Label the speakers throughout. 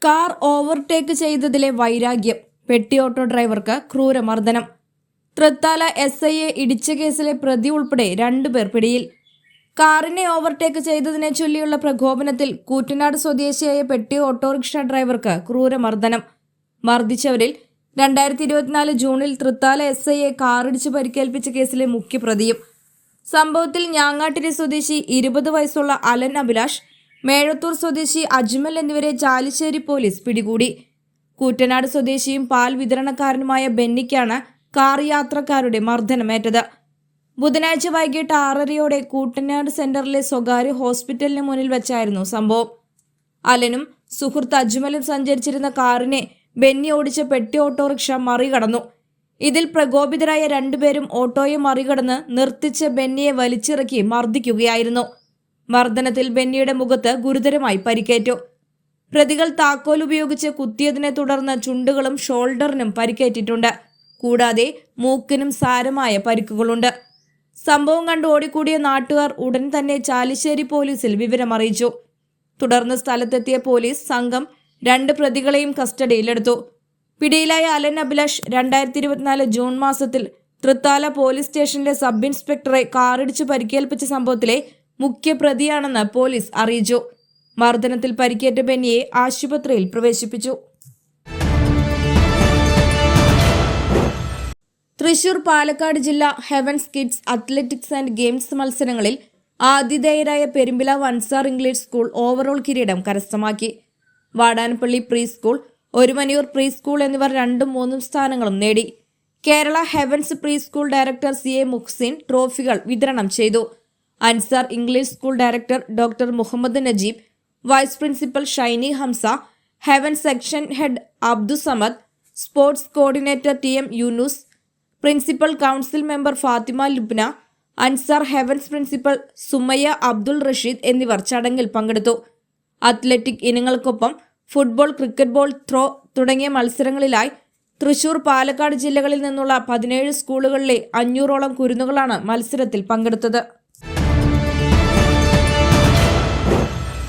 Speaker 1: Car overtake ചെയ്തതിലെ വൈരാഗ്യം. പെട്ടി auto ഡ്രൈവർക്ക് ക്രൂരമർദ്ദനം. തൃത്താല SIയെ ഇടിച്ച കേസിലെ പ്രതി ഉൾപ്പെടെ 2 പേർ പിടിയിൽ. കാറിനെ ഓവർടേക്ക് ചെയ്തതിനെ ചൊല്ലിയുള്ള പ്രകോപനത്തിൽ കൂറ്റനാട് സ്വദേശിയായ പെട്ടി ഓട്ടോറിക്ഷ ഡ്രൈവർക്ക് ക്രൂരമർദ്ദനം. മർദ്ദിച്ചവരിൽ 2024 ജൂണിൽ തൃത്താല SIയെ കാറിടിച്ച് പരിക്കേൽപ്പിച്ച കേസിലെ മുഖ്യപ്രതിയും. സംഭവത്തിൽ ഞാങ്ങാട്ടിരി സ്വദേശി 20 വയസ്സുള്ള അലൻ അഭിലാഷ്, മേഴത്തൂർ സ്വദേശി അജ്മൽ എന്നിവരെ ചാലിശ്ശേരി പോലീസ് പിടികൂടി. കൂറ്റനാട് സ്വദേശിയും പാൽ വിതരണക്കാരനുമായ ബെന്നിക്കാണ് കാർ യാത്രക്കാരുടെ മർദ്ദനമേറ്റത്. ബുധനാഴ്ച വൈകിട്ട് 6:30 കൂറ്റനാട് സെന്ററിലെ സ്വകാര്യ ഹോസ്പിറ്റലിന് മുന്നിൽ വെച്ചായിരുന്നു സംഭവം. അലനും സുഹൃത്ത് അജ്മലും സഞ്ചരിച്ചിരുന്ന കാറിനെ ബെന്നി ഓടിച്ച പെട്ടി ഓട്ടോറിക്ഷ മറികടന്നു. ഇതിൽ പ്രകോപിതരായ 2 പേരും ഓട്ടോയെ മറികടന്ന് നിർത്തിച്ച ബെന്നിയെ വലിച്ചിറക്കി മർദ്ദിക്കുകയായിരുന്നു. മർദ്ദനത്തിൽ ബെന്നിയുടെ മുഖത്ത് ഗുരുതരമായി പരിക്കേറ്റു. പ്രതികൾ താക്കോൽ ഉപയോഗിച്ച് കുത്തിയതിനെ തുടർന്ന് ചുണ്ടുകളും ഷോൾഡറിനും പരിക്കേറ്റിട്ടുണ്ട്. കൂടാതെ മൂക്കിനും സാരമായ പരിക്കുകളുണ്ട്. സംഭവം കണ്ട് ഓടിക്കൂടിയ നാട്ടുകാർ ഉടൻ തന്നെ ചാലിശ്ശേരി പോലീസിൽ വിവരമറിയിച്ചു. തുടർന്ന് സ്ഥലത്തെത്തിയ പോലീസ് സംഘം 2 പ്രതികളെയും കസ്റ്റഡിയിലെടുത്തു. പിടിയിലായ അലൻ അഭിലാഷ് 2024 ജൂൺ മാസത്തിൽ തൃത്താല പോലീസ് സ്റ്റേഷനിലെ സബ് ഇൻസ്പെക്ടറെ കാറിടിച്ച് പരിക്കേൽപ്പിച്ച സംഭവത്തിലെ മുഖ്യപ്രതിയാണെന്ന് പോലീസ് അറിയിച്ചു. മർദ്ദനത്തിൽ പരിക്കേറ്റ ബെന്നിയെ ആശുപത്രിയിൽ പ്രവേശിപ്പിച്ചു. തൃശൂർ പാലക്കാട് ജില്ലാ Heavens kids athletics and games മത്സരങ്ങളിൽ ആതിഥേയരായ Perumpilavu Ansar English school overall കിരീടം കരസ്ഥമാക്കി. Vadanappally pre school, Orumanayur pre school എന്നിവർ 2ഉം 3ഉം സ്ഥാനങ്ങളും നേടി. Kerala Heavens pre school director CA Muhsin ട്രോഫികൾ വിതരണം ചെയ്തു. Ansar English school director doctor Muhammed Najeeb, vice principal Shiny Hamsa, Heavens section head Abdussamad, sports coordinator TM Yunus, principal council member Fathima Lubna, Ansar Heavens principal Sumayya Abdul Rasheed എന്നിവർ ചടങ്ങിൽ പങ്കെടുത്തു. അത്ലറ്റിക് ഇനങ്ങൾക്കൊപ്പം ഫുട്ബോൾ, ക്രിക്കറ്റ് ബോൾ ത്രോ തുടങ്ങിയ മത്സരങ്ങളിലായി തൃശൂർ, പാലക്കാട് ജില്ലകളിൽ നിന്നുള്ള 17 സ്കൂളുകളിലെ 500ഓളം കുരുന്നുകളാണ് മത്സരത്തിൽ പങ്കെടുത്തത്.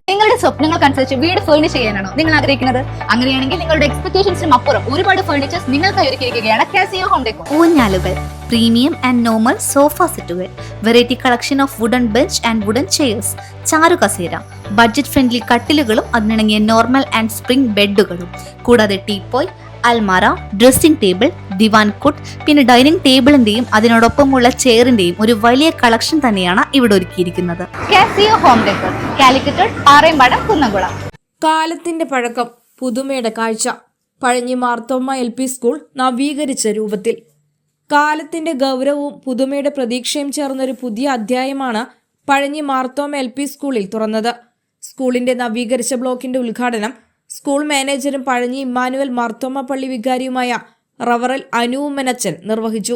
Speaker 2: നിങ്ങളുടെ സ്വപ്നങ്ങൾക്കനുസരിച്ച് വീട് ഫേർണിഷ് ചെയ്യാനാണോ നിങ്ങൾ ആഗ്രഹിക്കുന്നത്? അങ്ങനെയാണെങ്കിൽ നിങ്ങളുടെ എക്സ്പെക്ടേഷൻസിനും അപ്പുറം ഒരുപാട് ഫേർണിച്ചേഴ്സ് നിങ്ങൾക്കായി ഒരുക്കിയിരിക്കുകയാണ് കാസിയോ ഹോം ഡെക്കോർ.
Speaker 3: ഊഞ്ഞാലുകൾ, പ്രീമിയം ആൻഡ് നോർമൽ സോഫ സെറ്റുകൾ, variety collection of wooden bench and wooden chairs, ചാരു കസേര, ബഡ്ജറ്റ് ഫ്രണ്ട്ലി കട്ടിലുകളും അതിനിണങ്ങിയ നോർമൽ ആൻഡ് സ്പ്രിംഗ് ബെഡുകളും, കൂടാതെ ടീപ്പോയ്, അൽമാര, ഡ്രസ്സിംഗ് ടേബിൾ, ദിവാൻ കുട്ട്, പിന്നെ ഡൈനിങ് ടേബിളിന്റെയും അതിനോടൊപ്പമുള്ള ചെയറിന്റെയും ഒരു വലിയ കളക്ഷൻ തന്നെയാണ് ഇവിടെ ഒരുക്കിയിരിക്കുന്നത്.
Speaker 2: Casio home decor, Calicut, Parayampadam, Kunnamkulam.
Speaker 1: കാലത്തിന്റെ പഴക്കം, പുതുമയുടെ കാഴ്ച. പഴഞ്ഞി മാർത്തോമ്മ LP സ്കൂൾ നവീകരിച്ച രൂപത്തിൽ. കാലത്തിന്റെ ഗൗരവവും പുതുമയുടെ പ്രതീക്ഷയും ചേർന്നൊരു പുതിയ അധ്യായമാണ് പഴഞ്ഞി മാർത്തോമ്മ LP സ്കൂളിൽ തുറന്നത്. സ്കൂളിന്റെ നവീകരിച്ച ബ്ലോക്കിന്റെ ഉദ്ഘാടനം സ്കൂൾ മാനേജരും പഴഞ്ഞി ഇമ്മാനുവൽ മാർത്തോമ്മ പള്ളി വികാരിയുമായ റവറൽ അനൂമനച്ചൻ നിർവഹിച്ചു.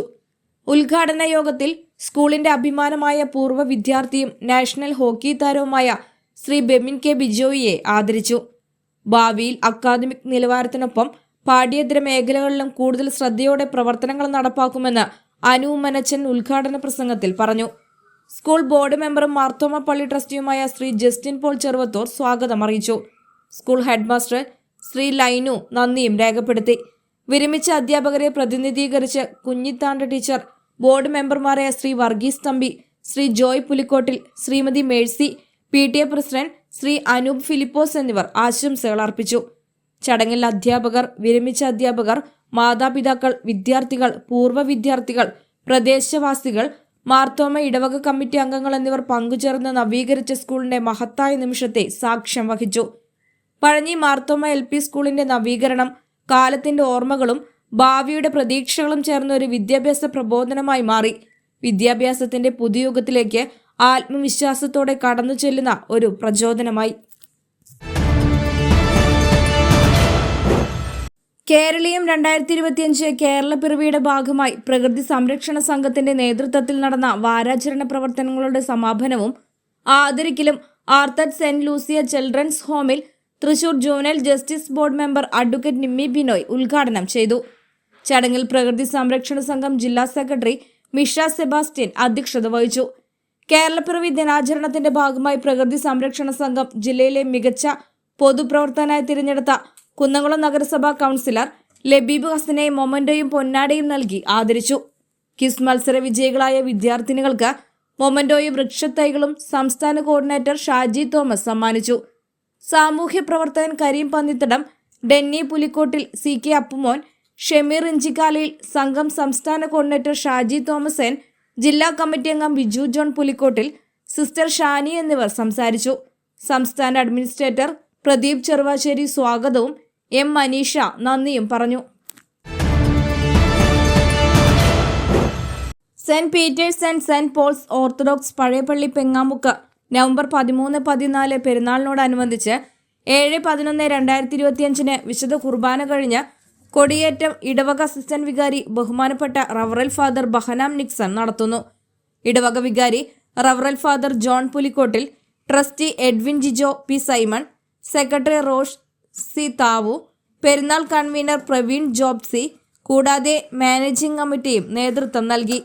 Speaker 1: ഉദ്ഘാടന യോഗത്തിൽ സ്കൂളിന്റെ അഭിമാനമായ പൂർവ്വ വിദ്യാർത്ഥിയും നാഷണൽ ഹോക്കി താരവുമായ ശ്രീ ബെമിൻ K ബിജോയിയെ ആദരിച്ചു. ഭാവിയിൽ അക്കാദമിക് നിലവാരത്തിനൊപ്പം പാഠ്യേതര മേഖലകളിലും കൂടുതൽ ശ്രദ്ധയോടെ പ്രവർത്തനങ്ങൾ നടപ്പാക്കുമെന്ന് അനൂമനച്ചൻ ഉദ്ഘാടന പ്രസംഗത്തിൽ പറഞ്ഞു. സ്കൂൾ ബോർഡ് മെമ്പറും മാർത്തോമ്മ പള്ളി ട്രസ്റ്റിയുമായ ശ്രീ ജസ്റ്റിൻ പോൾ ചെറുവത്തൂർ സ്വാഗതം അറിയിച്ചു. School head master Shri Linu നന്ദിയും രേഖപ്പെടുത്തി. വിരമിച്ച അധ്യാപകരെ പ്രതിനിധീകരിച്ച് കുഞ്ഞിത്താണ്ട ടീച്ചർ, ബോർഡ് മെമ്പർമാരായ ശ്രീ വർഗീസ് തമ്പി, ശ്രീ ജോയ് പുലിക്കോട്ടിൽ, ശ്രീമതി മേഴ്സി, PTA പ്രസിഡന്റ് ശ്രീ അനൂപ് ഫിലിപ്പോസ് എന്നിവർ ആശംസകൾ അർപ്പിച്ചു. ചടങ്ങിൽ അധ്യാപകർ, വിരമിച്ച അധ്യാപകർ, മാതാപിതാക്കൾ, വിദ്യാർത്ഥികൾ, പൂർവ്വ വിദ്യാർത്ഥികൾ, പ്രദേശവാസികൾ, മാർത്തോമ്മ ഇടവക കമ്മിറ്റി അംഗങ്ങൾ എന്നിവർ പങ്കുചേർന്ന് നവീകരിച്ച സ്കൂളിന്റെ മഹത്തായ നിമിഷത്തെ സാക്ഷ്യം വഹിച്ചു. പഴഞ്ഞി മാർത്തോമ്മ LP സ്കൂളിന്റെ നവീകരണം കാലത്തിന്റെ ഓർമ്മകളും ഭാവിയുടെ പ്രതീക്ഷകളും ചേർന്ന ഒരു വിദ്യാഭ്യാസ പ്രബോധനമായി മാറി. വിദ്യാഭ്യാസത്തിന്റെ പുതുയുഗത്തിലേക്ക് ആത്മവിശ്വാസത്തോടെ കടന്നു ചെല്ലുന്ന ഒരു പ്രചോദനമായി. കേരളീയം 2025 കേരള പിറവിയുടെ ഭാഗമായി പ്രകൃതി സംരക്ഷണ സംഘത്തിന്റെ നേതൃത്വത്തിൽ നടന്ന വാരാചരണ പ്രവർത്തനങ്ങളുടെ സമാപനവും ആദരിക്കലും ആർത്തഡ് സെന്റ് ലൂസിയ ചിൽഡ്രൻസ് ഹോമിൽ Thrissur juvenile justice board member advocate Nimmi Binoy ഉദ്ഘാടനം ചെയ്തു. ചടങ്ങിൽ പ്രകൃതി സംരക്ഷണ സംഘം ജില്ലാ സെക്രട്ടറി മിഷ സെബാസ്റ്റ്യൻ അധ്യക്ഷത വഹിച്ചു. കേരളപ്പിറവി ദിനാചരണത്തിന്റെ ഭാഗമായി പ്രകൃതി സംരക്ഷണ സംഘം ജില്ലയിലെ മികച്ച പൊതുപ്രവർത്തകനായി തിരഞ്ഞെടുത്ത കുന്നംകുളം നഗരസഭാ കൗൺസിലർ ലബീബ് ഹസനെ മൊമന്റോയും പൊന്നാടയും നൽകി ആദരിച്ചു. ക്വിസ് മത്സര വിജയികളായ വിദ്യാർത്ഥിനികൾക്ക് മൊമന്റോയും വൃക്ഷത്തൈകളും സംസ്ഥാന കോർഡിനേറ്റർ ഷാജി തോമസ് സമ്മാനിച്ചു. സാമൂഹ്യ പ്രവർത്തകൻ കരീം പന്നിത്തടം, ഡെന്നി പുലിക്കോട്ടിൽ, CK അപ്പുമോൻ, ഷമീർ ഇഞ്ചിക്കാലയിൽ, സംഘം സംസ്ഥാന കോർഡിനേറ്റർ ഷാജി തോമസ് എൻ, ജില്ലാ കമ്മിറ്റി അംഗം ബിജു ജോൺ പുലിക്കോട്ടിൽ, സിസ്റ്റർ ഷാനി എന്നിവർ സംസാരിച്ചു. സംസ്ഥാന അഡ്മിനിസ്ട്രേറ്റർ പ്രദീപ് ചെറുവാശ്ശേരി സ്വാഗതവും M. മനീഷ നന്ദിയും പറഞ്ഞു. Saint Peter's and Saint Paul's orthodox പഴയപള്ളി പെങ്ങാമുക്ക് നവംബർ 13-14 പെരുന്നാളിനോടനുബന്ധിച്ച് 7-11-2025 വിശുദ്ധ കുർബാന കഴിഞ്ഞ് കൊടിയേറ്റം ഇടവക അസിസ്റ്റന്റ് വികാരി ബഹുമാനപ്പെട്ട റവറൽ ഫാദർ ബഹനാം നിക്സൺ നടത്തുന്നു. ഇടവക വികാരി റവറൽ father John Pulikottil, trustee Edwin Jijo P. Simon, secretary Rosh C. താവു, പെരുന്നാൾ കൺവീനർ പ്രവീൺ ജോബ് C, കൂടാതെ മാനേജിംഗ് കമ്മിറ്റിയും നേതൃത്വം നൽകി.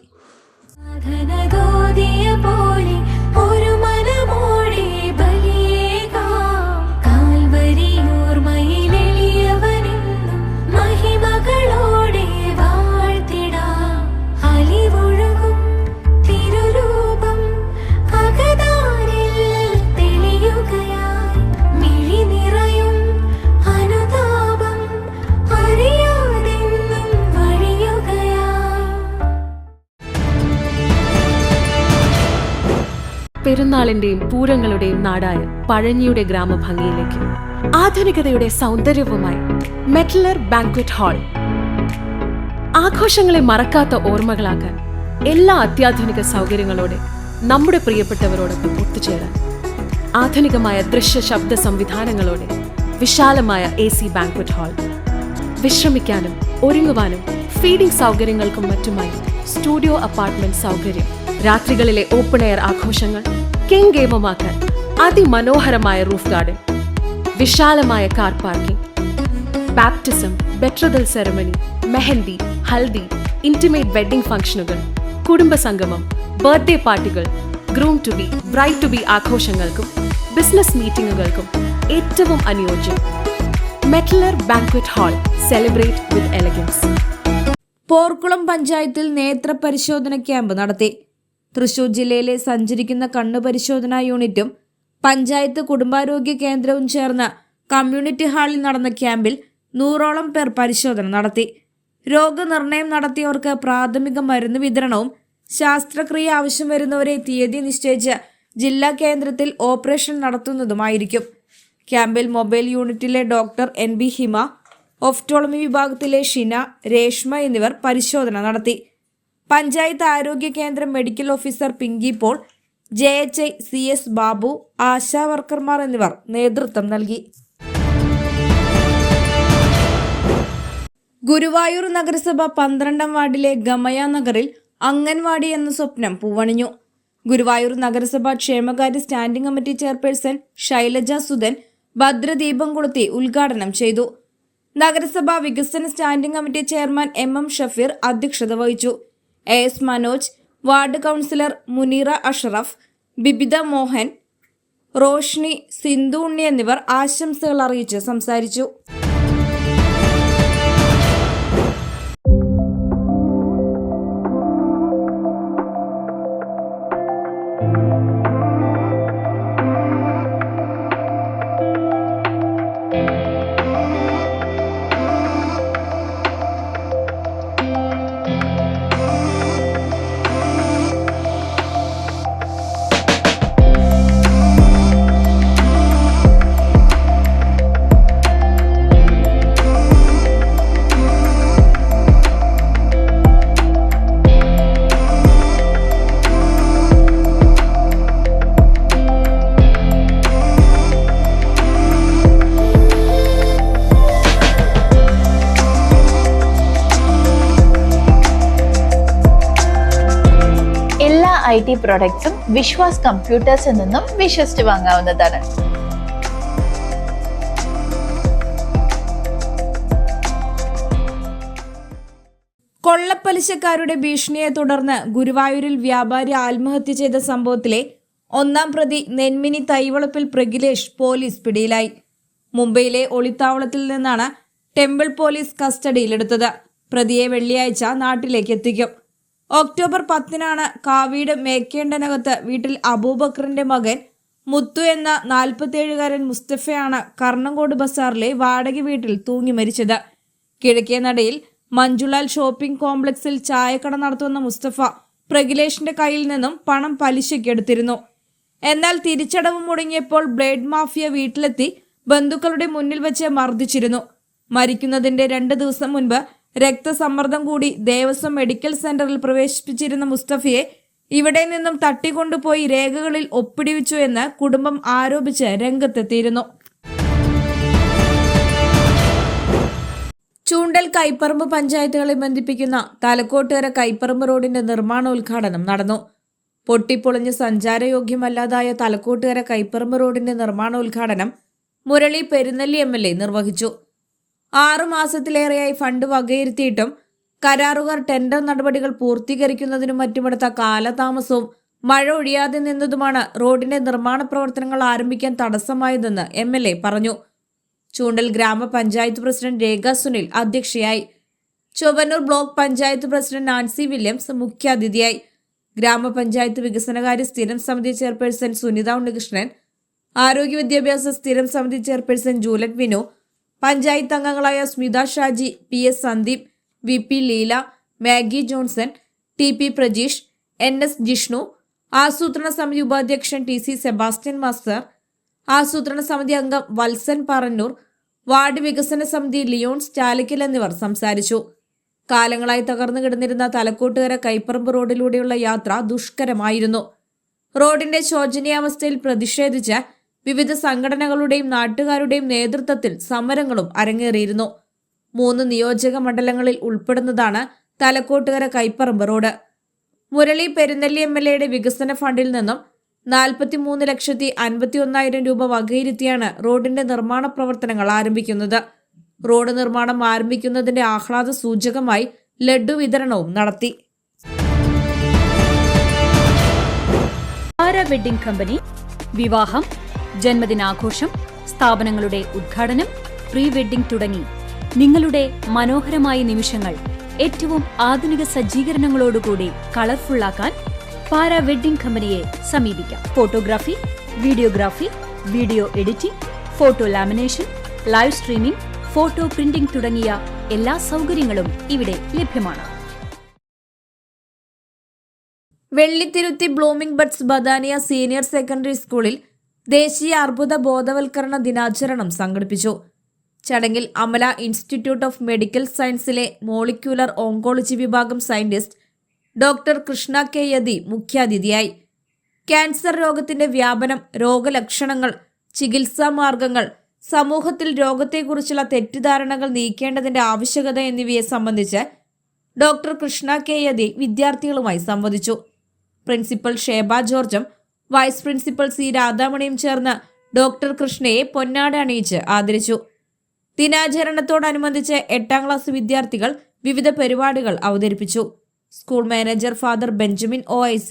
Speaker 4: പെരുന്നാളിന്റെയും പൂരങ്ങളുടെയും നാടായ പഴഞ്ഞിയുടെ ഗ്രാമഭംഗിയിലേക്ക് ആധുനികതയുടെ സൗന്ദര്യവുമായി മെറ്റലർ ബാങ്ക്വറ്റ് ഹാൾ. ആഘോഷങ്ങളെ മറക്കാത്ത ഓർമ്മകളാക്കാൻ എല്ലാ അത്യാധുനിക സൗകര്യങ്ങളോടെ നമ്മുടെ പ്രിയപ്പെട്ടവരോടൊപ്പം ഒത്തുചേരാൻ ആധുനികമായ ദൃശ്യ ശബ്ദ സംവിധാനങ്ങളോടെ വിശാലമായ AC ബാങ്ക്വറ്റ് ഹാൾ. വിശ്രമിക്കാനും ഒരുങ്ങുവാനും ഫീഡിംഗ് സൗകര്യങ്ങൾക്കും മറ്റുമായി സ്റ്റുഡിയോ അപ്പാർട്ട്മെന്റ് സൗകര്യം. രാത്രികളിലെ ഓപ്പൺ എയർ ആഘോഷങ്ങൾ കെങ്കേമമാക്കാൻ അതിമനോഹരമായ റൂഫ് ഗാർഡൻ, വിശാലമായ car parking, baptism, betrothal ceremony, mehndi, haldi, intimate wedding ഫംഗ്ഷനുകൾ, കുടുംബസംഗമം, ബർത്ത്ഡേ പാർട്ടികൾ, groom to be, bride to be ആഘോഷങ്ങൾക്കും ബിസിനസ് മീറ്റിംഗുകൾക്കും ഏറ്റവും അനുയോജ്യം. മെറ്റലർ banquet hall. Celebrate with elegance.
Speaker 1: Porkulam പഞ്ചായത്തിൽ നേത്ര പരിശോധന ക്യാമ്പ് നടത്തി. തൃശൂർ ജില്ലയിലെ സഞ്ചരിക്കുന്ന കണ്ണു പരിശോധനാ യൂണിറ്റും പഞ്ചായത്ത് കുടുംബാരോഗ്യ കേന്ദ്രവും ചേർന്ന് കമ്മ്യൂണിറ്റി ഹാളിൽ നടന്ന ക്യാമ്പിൽ 100ഓളം പേർ പരിശോധന നടത്തി. രോഗനിർണയം നടത്തിയവർക്ക് പ്രാഥമിക മരുന്ന് വിതരണവും ശസ്ത്രക്രിയ ആവശ്യം വരുന്നവരെ തീയതി നിശ്ചയിച്ച് ജില്ലാ കേന്ദ്രത്തിൽ ഓപ്പറേഷൻ നടത്തുന്നതുമായിരിക്കും. ക്യാമ്പിൽ മൊബൈൽ യൂണിറ്റിലെ ഡോക്ടർ NB ഹിമ, ഒഫ്റ്റോളമി വിഭാഗത്തിലെ ഷിന, രേഷ്മ എന്നിവർ പരിശോധന നടത്തി. പഞ്ചായത്ത് ആരോഗ്യ കേന്ദ്രം medical officer Pinky Paul, JHI CS Babu, Asha വർക്കർമാർ എന്നിവർ നേതൃത്വം നൽകി. ഗുരുവായൂർ നഗരസഭ 12ാം വാർഡിലെ ഗമയ നഗറിൽ അംഗൻവാടി എന്ന സ്വപ്നം പൂവണിഞ്ഞു. ഗുരുവായൂർ നഗരസഭ ക്ഷേമകാര്യ standing committee chairperson Shailaja Sudhan ഭദ്രദീപം കൊളുത്തി ഉദ്ഘാടനം ചെയ്തു. നഗരസഭാ വികസന standing committee chairman MM Shafeer അധ്യക്ഷത വഹിച്ചു. AS Manoj, ward councillor Muneera Ashraf, Bibitha Mohan, Roshni, Sindhu Unni എന്നിവർ ആശംസകൾ അറിയിച്ച് സംസാരിച്ചു.
Speaker 2: IT പ്രോഡക്ട്സും വിശ്വാസ് കമ്പ്യൂട്ടേഴ്സിൽ നിന്നും വിശ്വസിച്ച് വാങ്ങാവുന്നതാണ്.
Speaker 1: കൊള്ളപ്പലിശക്കാരുടെ ഭീഷണിയെ തുടർന്ന് ഗുരുവായൂരിൽ വ്യാപാരി ആത്മഹത്യ ചെയ്ത സംഭവത്തിലെ 1ാം പ്രതി നെന്മിനി തൈവളപ്പിൽ പ്രഗിലേഷ് പോലീസ് പിടിയിലായി. മുംബൈയിലെ ഒളിത്താവളത്തിൽ നിന്നാണ് ടെമ്പിൾ പോലീസ് കസ്റ്റഡിയിലെടുത്തത്. പ്രതിയെ വെള്ളിയാഴ്ച നാട്ടിലേക്ക് എത്തിക്കും. ഒക്ടോബർ 10 കാവീട് മേക്കേണ്ടനകത്ത് വീട്ടിൽ അബൂബക്കറിന്റെ മകൻ മുത്തു എന്ന 47-കാരൻ മുസ്തഫയാണ് കർണങ്കോട് ബസാറിലെ വാടക വീട്ടിൽ തൂങ്ങി മരിച്ചത്. കിഴക്കേ നടയിൽ മഞ്ജുലാൽ ഷോപ്പിംഗ് കോംപ്ലക്സിൽ ചായക്കട നടത്തുന്ന മുസ്തഫ പ്രഗിലേഷിന്റെ കയ്യിൽ നിന്നും പണം പലിശയ്ക്കെടുത്തിരുന്നു. എന്നാൽ തിരിച്ചടവ് മുടങ്ങിയപ്പോൾ ബ്ലേഡ് മാഫിയ വീട്ടിലെത്തി ബന്ധുക്കളുടെ മുന്നിൽ വെച്ച് മർദ്ദിച്ചിരുന്നു. മരിക്കുന്നതിന്റെ 2 ദിവസം മുൻപ് രക്തസമ്മർദ്ദം കൂടി ദേവസ്വം മെഡിക്കൽ സെന്ററിൽ പ്രവേശിപ്പിച്ചിരുന്ന മുസ്തഫയെ ഇവിടെ നിന്നും തട്ടിക്കൊണ്ടുപോയി രേഖകളിൽ ഒപ്പിടിവിച്ചു എന്ന് കുടുംബം ആരോപിച്ച് രംഗത്തെത്തിയിരുന്നു. ചൂണ്ടൽ കൈപ്പറമ്പ് പഞ്ചായത്തുകളെ ബന്ധിപ്പിക്കുന്ന തലക്കോട്ടുകര കൈപ്പറമ്പ് റോഡിന്റെ നിർമ്മാണോദ്ഘാടനം നടന്നു. പൊട്ടിപ്പൊളിഞ്ഞ് സഞ്ചാരയോഗ്യമല്ലാതായ തലക്കോട്ടുകര കൈപ്പറമ്പ് റോഡിന്റെ നിർമ്മാണോദ്ഘാടനം മുരളി പെരുന്നെല്ലി MLA നിർവഹിച്ചു. 6 മാസത്തിലേറെയായി ഫണ്ട് വകയിരുത്തിയിട്ടും കരാറുകാർ ടെൻഡർ നടപടികൾ പൂർത്തീകരിക്കുന്നതിനും മറ്റുമെടുത്ത കാലതാമസവും മഴ ഒഴിയാതെ നിന്നതുമാണ് റോഡിന്റെ നിർമ്മാണ പ്രവർത്തനങ്ങൾ ആരംഭിക്കാൻ തടസ്സമായതെന്ന് MLA പറഞ്ഞു. ചൂണ്ടൽ ഗ്രാമപഞ്ചായത്ത് പ്രസിഡന്റ് രേഖ സുനിൽ അധ്യക്ഷയായി. Chowannur block panchayat president Nancy Williams മുഖ്യാതിഥിയായി. ഗ്രാമപഞ്ചായത്ത് വികസനകാര്യ സ്ഥിരം സമിതി ചെയർപേഴ്സൺ സുനിത ഉണ്ണികൃഷ്ണൻ, ആരോഗ്യ വിദ്യാഭ്യാസ സ്ഥിരം സമിതി ചെയർപേഴ്സൺ ജൂലറ്റ് വിനു, പഞ്ചായത്ത് അംഗങ്ങളായ Smitha Shaji, PS Sandeep, VP Leela, Maggi Johnson, TP Prajeesh, NS Jishnu, ആസൂത്രണ സമിതി ഉപാധ്യക്ഷൻ TC സെബാസ്റ്റ്യൻ മാസ്റ്റർ, ആസൂത്രണ സമിതി അംഗം വത്സൻ പറന്നൂർ, വാർഡ് വികസന സമിതി ലിയോൺസ് ചാലിക്കൽ എന്നിവർ സംസാരിച്ചു. കാലങ്ങളായി തകർന്നു കിടന്നിരുന്ന തലക്കോട്ടുകര കൈപ്പറമ്പ് റോഡിലൂടെയുള്ള യാത്ര ദുഷ്കരമായിരുന്നു. റോഡിന്റെ ശോചനീയാവസ്ഥയിൽ പ്രതിഷേധിച്ച് വിവിധ സംഘടനകളുടെയും നാട്ടുകാരുടെയും നേതൃത്വത്തിൽ സമരങ്ങളും അരങ്ങേറിയിരുന്നു. 3 നിയോജക മണ്ഡലങ്ങളിൽ ഉൾപ്പെടുന്നതാണ് തലക്കോട്ടുകര കൈപ്പറമ്പ് റോഡ്. മുരളി പെരുന്നെല്ലി MLAയുടെ വികസന ഫണ്ടിൽ നിന്നും 43,51,000 രൂപ വകയിരുത്തിയാണ് റോഡിന്റെ നിർമ്മാണ പ്രവർത്തനങ്ങൾ ആരംഭിക്കുന്നത്. റോഡ് നിർമ്മാണം ആരംഭിക്കുന്നതിന്റെ ആഹ്ലാദ സൂചകമായി ലഡ്ഡു വിതരണവും നടത്തി.
Speaker 5: പാര വെഡ്ഡിംഗ് കമ്പനി വിവാഹം, ജന്മദിനാഘോഷം, സ്ഥാപനങ്ങളുടെ ഉദ്ഘാടനം, പ്രീ വെഡ്ഡിംഗ് തുടങ്ങി നിങ്ങളുടെ മനോഹരമായ നിമിഷങ്ങൾ ഏറ്റവും ആധുനിക സജ്ജീകരണങ്ങളോടുകൂടി കളർഫുള്ളാക്കാൻ പാര വെഡ്ഡിംഗ് കമ്പനിയെ സമീപിക്കാം. Photography, videography, video editing, photo lamination, live streaming, photo printing തുടങ്ങിയ എല്ലാ സൗകര്യങ്ങളും ഇവിടെ ലഭ്യമാണ്.
Speaker 1: Vellithiruthi blooming buds Badania senior secondary സ്കൂളിൽ ദേശീയ അർബുദ ബോധവൽക്കരണ ദിനാചരണം സംഘടിപ്പിച്ചു. ചടങ്ങിൽ അമല ഇൻസ്റ്റിറ്റ്യൂട്ട് ഓഫ് മെഡിക്കൽ സയൻസിലെ മോളിക്യുലർ ഓങ്കോളജി വിഭാഗം scientist doctor Krishna K Yathi മുഖ്യാതിഥിയായി. ക്യാൻസർ രോഗത്തിന്റെ വ്യാപനം, രോഗലക്ഷണങ്ങൾ, ചികിത്സാ മാർഗങ്ങൾ, സമൂഹത്തിൽ രോഗത്തെക്കുറിച്ചുള്ള തെറ്റിദ്ധാരണകൾ നീക്കേണ്ടതിന്റെ ആവശ്യകത എന്നിവയെ സംബന്ധിച്ച് ഡോക്ടർ കൃഷ്ണ K യതി വിദ്യാർത്ഥികളുമായി സംവദിച്ചു. പ്രിൻസിപ്പൽ ഷേബ ജോർജും വൈസ് പ്രിൻസിപ്പൽ C രാധാമണിയും ചേർന്ന് ഡോക്ടർ കൃഷ്ണയെ പൊന്നാട അണിയിച്ച് ആദരിച്ചു. ദിനാചരണത്തോടനുബന്ധിച്ച് 8ാം ക്ലാസ് വിദ്യാർത്ഥികൾ വിവിധ പരിപാടികൾ അവതരിപ്പിച്ചു. School manager father Benjamin OIC,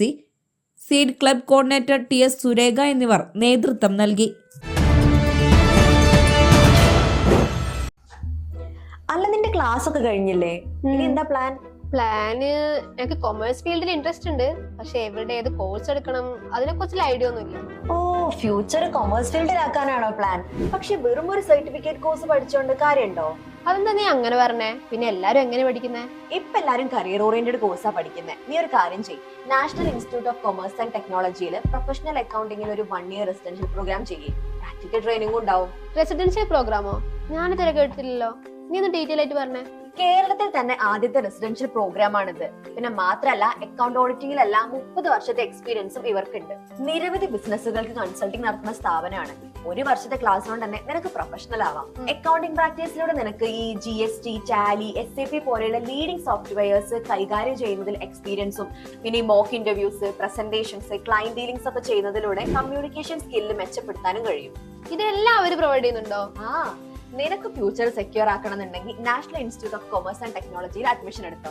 Speaker 1: seed club coordinator TS Surekha എന്നിവർ നേതൃത്വം നൽകി.
Speaker 6: അല്ല, നിന്റെ ക്ലാസ് ഒക്കെ കഴിഞ്ഞില്ലേ? ഇനി എന്താ പ്ലാൻ?
Speaker 7: പ്ലാന് എനിക്ക് കൊമേഴ്സ് ഫീൽഡിൽ ഇൻട്രസ്റ്റ് ഉണ്ട്, പക്ഷെ എവിടെ ഏത് കോഴ്സ് എടുക്കണം അതിനെ കുറിച്ചുള്ള ഐഡിയ ഒന്നുമില്ല.
Speaker 6: ഓ, ഫ്യൂച്ചർ കൊമേഴ്സ് ഫീൽഡിലാക്കാനാണോ പ്ലാൻ? പക്ഷെ വെറും ഒരു സർട്ടിഫിക്കറ്റ് കോഴ്സ് പഠിച്ചോണ്ട് കാര്യമുണ്ടോ?
Speaker 7: അതെന്താ നീ അങ്ങനെ പറഞ്ഞേ? പിന്നെ എല്ലാരും എങ്ങനെ പഠിക്കുന്നേ?
Speaker 6: ഇപ്പൊ എല്ലാരും കരിയർ ഓറിയന്റഡ് കോഴ്സാ പഠിക്കുന്നത്. നീ ഒരു കാര്യം ചെയ്യ്, national institute of commerce and ടെക്നോളജിയിൽ പ്രൊഫഷണൽ അക്കൗണ്ടിങ്ങിൽ ഒരു 1 ഇയർ റെസിഡൻഷ്യൽ പ്രോഗ്രാം ചെയ്യേ. പ്രാക്ടിക്കൽ ട്രെയിനിങ്ങും ഉണ്ടാവും.
Speaker 7: റെസിഡൻഷ്യൽ പ്രോഗ്രാമോ? ഞാനിതുവരെ കേട്ടിട്ടില്ലല്ലോ. നീ ഒന്ന് ഡീറ്റെയിൽ ആയിട്ട് പറഞ്ഞേ.
Speaker 6: കേരളത്തിൽ തന്നെ ആദ്യത്തെ റെസിഡൻഷ്യൽ പ്രോഗ്രാം ആണിത്. പിന്നെ മാത്രമല്ല, അക്കൗണ്ട് ഓഡിറ്റിംഗിലെല്ലാം 30 വർഷത്തെ എക്സ്പീരിയൻസും ഇവർക്കുണ്ട്. നിരവധി ബിസിനസ്സുകൾക്ക് കൺസൾട്ടിംഗ് നടത്തുന്ന സ്ഥാപനമാണ്. 1 വർഷത്തെ ക്ലാസ് കൊണ്ട് തന്നെ നിനക്ക് പ്രൊഫഷണൽ ആവാം. അക്കൗണ്ടിംഗ് പ്രാക്ടീസിലൂടെ നിനക്ക് ഈ GST, ടാലി, SAP പോലെയുള്ള ലീഡിംഗ് സോഫ്റ്റ്വെയർസ് കൈകാര്യം ചെയ്യുന്നതിൽ എക്സ്പീരിയൻസും പിന്നെ mock interviews, presentations, client dealings ഒക്കെ ചെയ്യുന്നതിലൂടെ കമ്മ്യൂണിക്കേഷൻ സ്കില്ല് മെച്ചപ്പെടുത്താനും കഴിയും.
Speaker 7: ഇതെല്ലാം അവര് പ്രൊവൈഡ് ചെയ്യുന്നുണ്ടോ?
Speaker 6: നിനക്ക് ഫ്യൂച്ചർ സെക്യൂർ ആക്കണമെന്നുണ്ടെങ്കിൽ national institute of commerce and ടെക്നോളജിയിൽ അഡ്മിഷൻ എടുത്തോ.